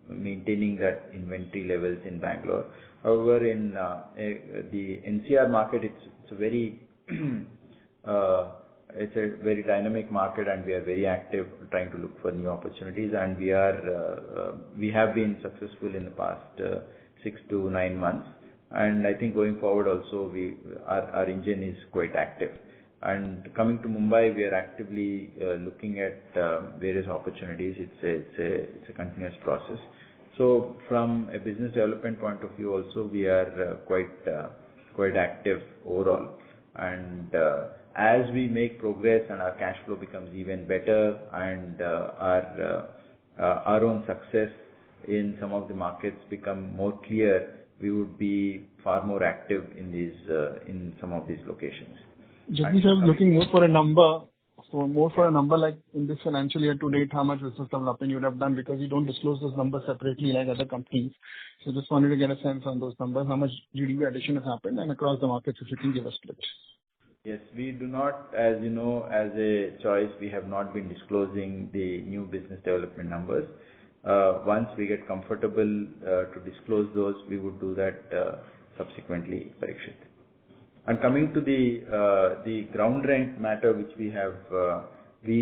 maintaining that inventory levels in Bangalore. However, in the NCR market, it's a very dynamic market, and we are very active trying to look for new opportunities. And we have been successful in the past 6 to 9 months. And I think going forward also, our engine is quite active. And coming to Mumbai, we are actively looking at various opportunities. It's a continuous process. So from a business development point of view also, we are quite active overall. And as we make progress and our cash flow becomes even better and our own success in some of the markets become more clear, we would be far more active in some of these locations. Jagdish, I was looking more for a number. So more for a number like in this financial year to date, how much business development you would have done, because you don't disclose those numbers separately like other companies. So just wanted to get a sense on those numbers, how much GDP addition has happened, and across the markets, if you can give a split. Yes, we do not, as you know, as a choice, we have not been disclosing the new business development numbers. Once we get comfortable to disclose those, we would do that subsequently, Parikshit. And coming to the ground rent matter, which we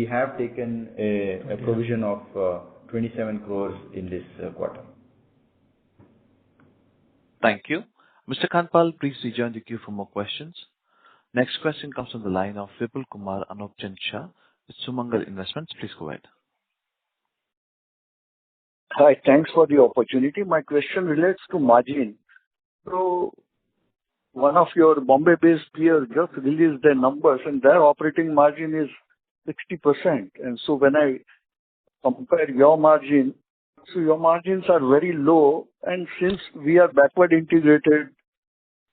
have taken a provision of 27 crores in this quarter. Thank you. Mr. Concall, please rejoin the queue for more questions. Next question comes from the line of Vipul Kumar Anupchand Shah with Sumangal Investments. Please go ahead. Hi, thanks for the opportunity. My question relates to margin. So one of your Bombay-based peers just released their numbers and their operating margin is 60%. And so when I compare your margin, so your margins are very low. And since we are backward integrated,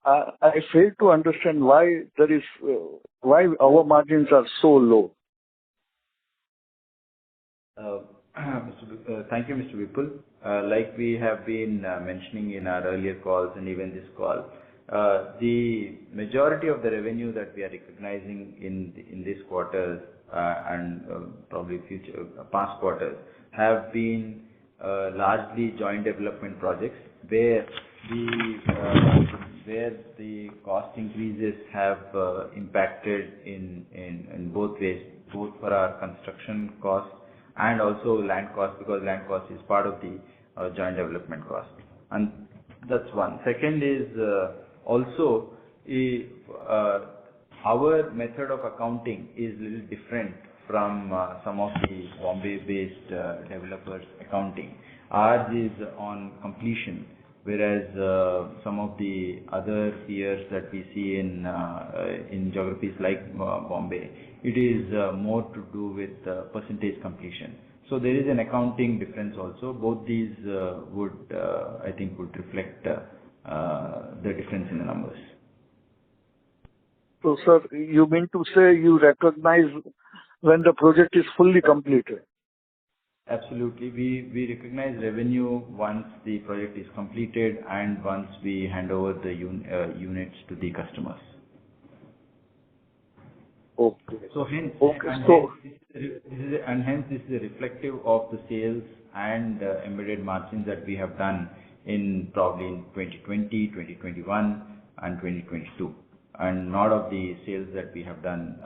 I fail to understand why our margins are so low. Thank you, Mr. Vipul. Like we have been mentioning in our earlier calls and even this call, the majority of the revenue that we are recognizing in this quarter and probably past quarters have been largely joint development projects where the cost increases have impacted in both ways, both for our construction costs and also land cost, because land cost is part of the joint development cost. And that's one. Second is also our method of accounting is a little different from some of the Bombay-based developers' accounting. Ours is on completion, whereas some of the other peers that we see in geographies like Bombay, it is more to do with percentage completion. So there is an accounting difference also. Both these would reflect the difference in the numbers. So, sir, you mean to say you recognize when the project is fully completed? Absolutely. We recognize revenue once the project is completed and once we hand over the units to the customers. Okay. So hence, this is reflective of the sales and embedded margins that we have done in probably in 2020, 2021, and 2022, and not of the sales that we have done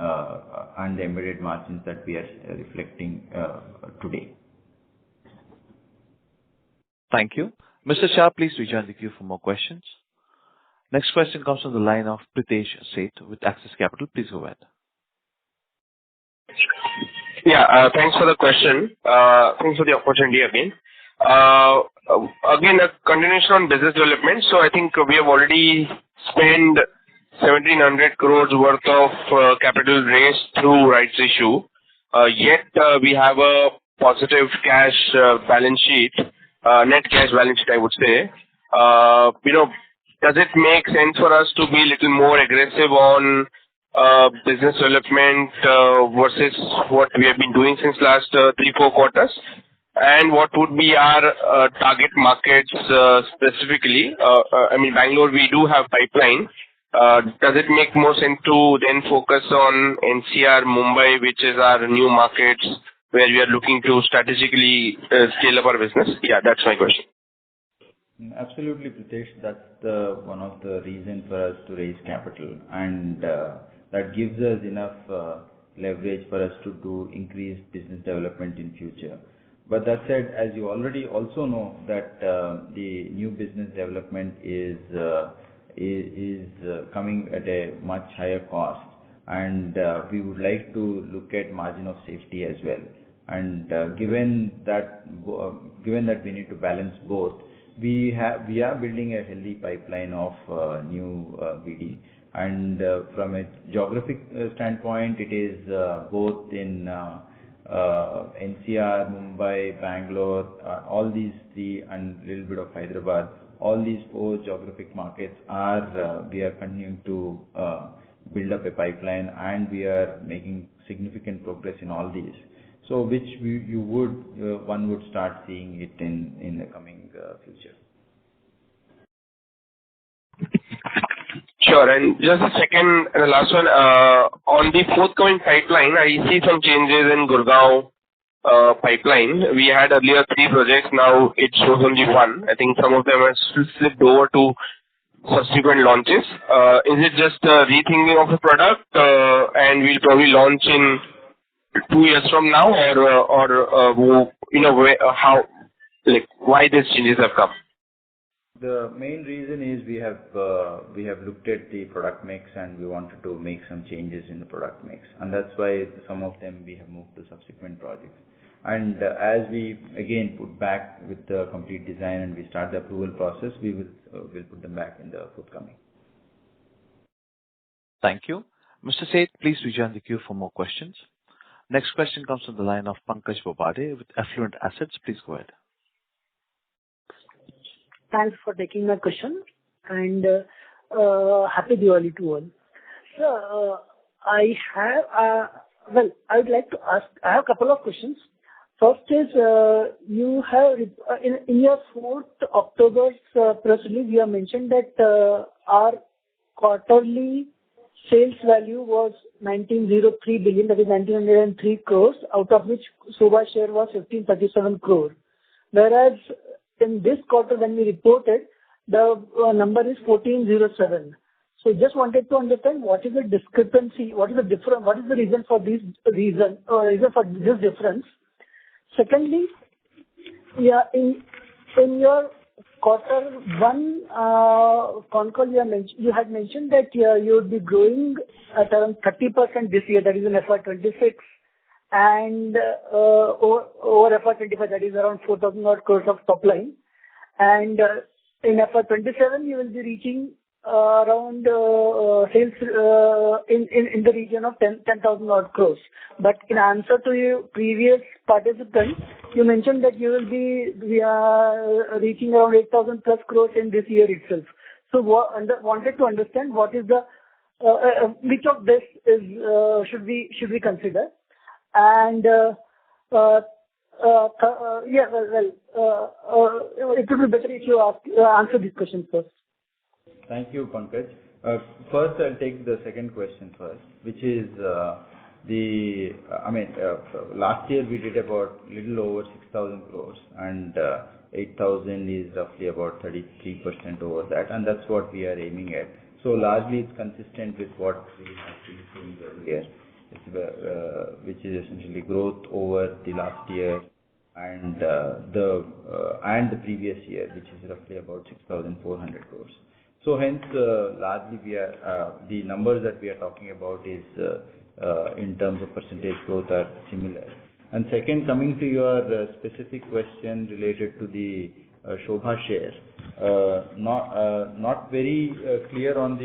and the embedded margins that we are reflecting today. Thank you. Mr. Shah, please rejoin the queue for more questions. Next question comes from the line of Pritesh Seth with Axis Capital. Please go ahead. Yeah, thanks for the question. Thanks for the opportunity again. Again, a continuation on business development. So I think we have already spent 1,700 crores worth of capital raised through rights issue. Yet we have a positive cash balance sheet, net cash balance sheet, I would say. Does it make sense for us to be a little more aggressive on business development versus what we have been doing since last 3-4 quarters? And what would be our target markets specifically? Bangalore, we do have pipeline. Does it make more sense to then focus on NCR, Mumbai, which is our new markets where we are looking to strategically scale up our business? Yeah, that's my question. Absolutely, Pritesh. That's one of the reasons for us to raise capital, and that gives us enough leverage for us to do increased business development in future. But that said, as you already also know, that the new business development is coming at a much higher cost, and we would like to look at margin of safety as well. And given that we need to balance both, we are building a healthy pipeline of new BD. And from a geographic standpoint, it is both in NCR, Mumbai, Bangalore, all these three, and a little bit of Hyderabad. All these 4 geographic markets are we are continuing to build up a pipeline, and we are making significant progress in all these. So which one would start seeing it in the coming future. Sure. And just a second, and the last one, on the forthcoming pipeline, I see some changes in Gurgaon pipeline. We had earlier 3 projects, now it shows only 1. I think some of them are slipped over to subsequent launches. Is it just a rethinking of the product, and we'll probably launch in 2 years from now, or how, like, why these changes have come? The main reason is we have looked at the product mix, and we wanted to make some changes in the product mix, and that's why some of them we have moved to subsequent projects. And as we again put back with the complete design and we start the approval process, we will put them back in the forthcoming. Thank you. Mr. Seth, please rejoin the queue for more questions. Next question comes from the line of Pankaj Bobade with Affluent Assets. Please go ahead. Thanks for taking my question, and happy Diwali to all. So, I would like to ask, I have a couple of questions. First is, you have, in your 4th October's press release, you have mentioned that our quarterly sales value was 1903 billion, that is 1903 crores, out of which Sobha share was 1537 crore. Whereas in this quarter, when we reported, the number is 1407. So just wanted to understand what is the discrepancy, what is the reason for this difference. Secondly, yeah, in your quarter 1 Concall, you had mentioned that you would be growing at around 30% this year, that is in FY26, and over FY25, that is around 4,000 odd crores of top line. And in FY27, you will be reaching around sales in the region of 10,000 odd crores. But in answer to your previous participant, you mentioned that you will be reaching around 8,000 plus crores in this year itself. So wanted to understand what is the which of this is should we consider? And it would be better if you answer these questions first. Thank you, Pankaj. First, I'll take the second question first, which is last year we did about little over 6,000 crores, and 8,000 is roughly about 33% over that, and that's what we are aiming at. So largely it's consistent with what we have been seeing earlier, which is essentially growth over the last year and the previous year, which is roughly about 6,400 crores. So hence, largely the numbers that we are talking about is in terms of percentage growth are similar. And second, coming to your specific question related to the Sobha share, not very clear on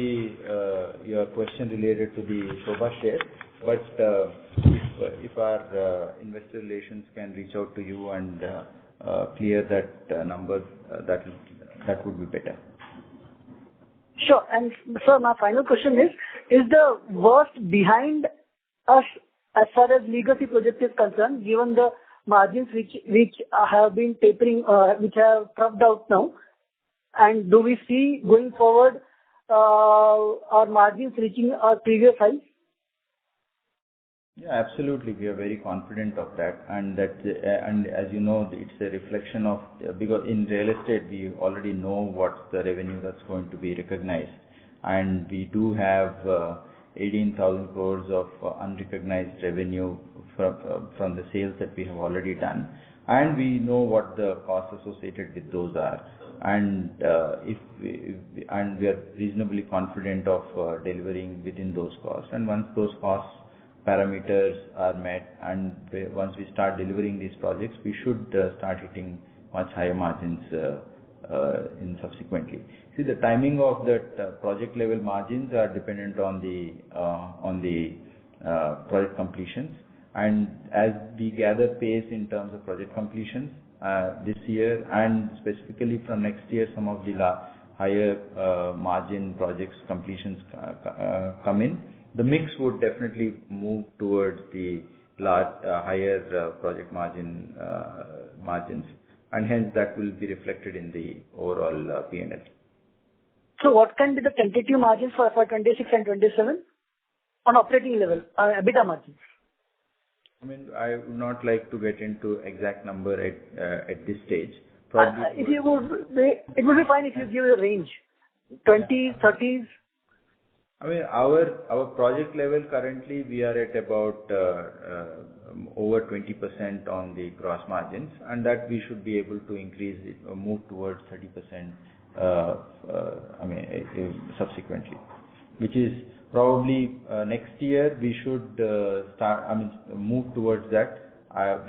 your question related to the Sobha share, but if our investor relations can reach out to you and clear that number, that would be better. Sure. And sir, my final question is the worst behind us as far as legacy project is concerned, given the margins which have been tapering, which have dropped out now? And do we see going forward our margins reaching our previous highs? Yeah, absolutely. We are very confident of that, and as you know, it's a reflection of, because in real estate we already know what's the revenue that's going to be recognized, and we do have 18,000 crores of unrecognized revenue from the sales that we have already done, and we know what the costs associated with those are. And we are reasonably confident of delivering within those costs. And once those cost parameters are met, and once we start delivering these projects, we should start hitting much higher margins in subsequently. See, the timing of that project level margins are dependent on the project completions. And as we gather pace in terms of project completions this year, and specifically from next year, some of the higher margin projects completions come in, the mix would definitely move towards the higher project margins, and hence that will be reflected in the overall P&L. So what can be the tentative margins for FY26 and 27 on operating level, EBITDA margins? I mean, I would not like to get into exact number at this stage. Probably it would be fine if you give a range, 20s, 30s. I mean, our project level currently we are at about over 20% on the gross margins, and that we should be able to increase it or move towards 30%. Subsequently, which is probably next year we should move towards that.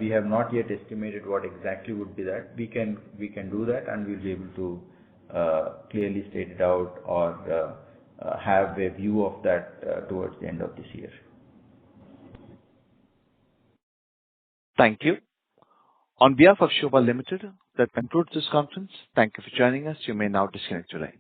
We have not yet estimated what exactly would be that. We can do that, and we'll be able to clearly state it out or have a view of that towards the end of this year. Thank you. On behalf of Sobha Limited, that concludes this conference. Thank you for joining us. You may now disconnect your line.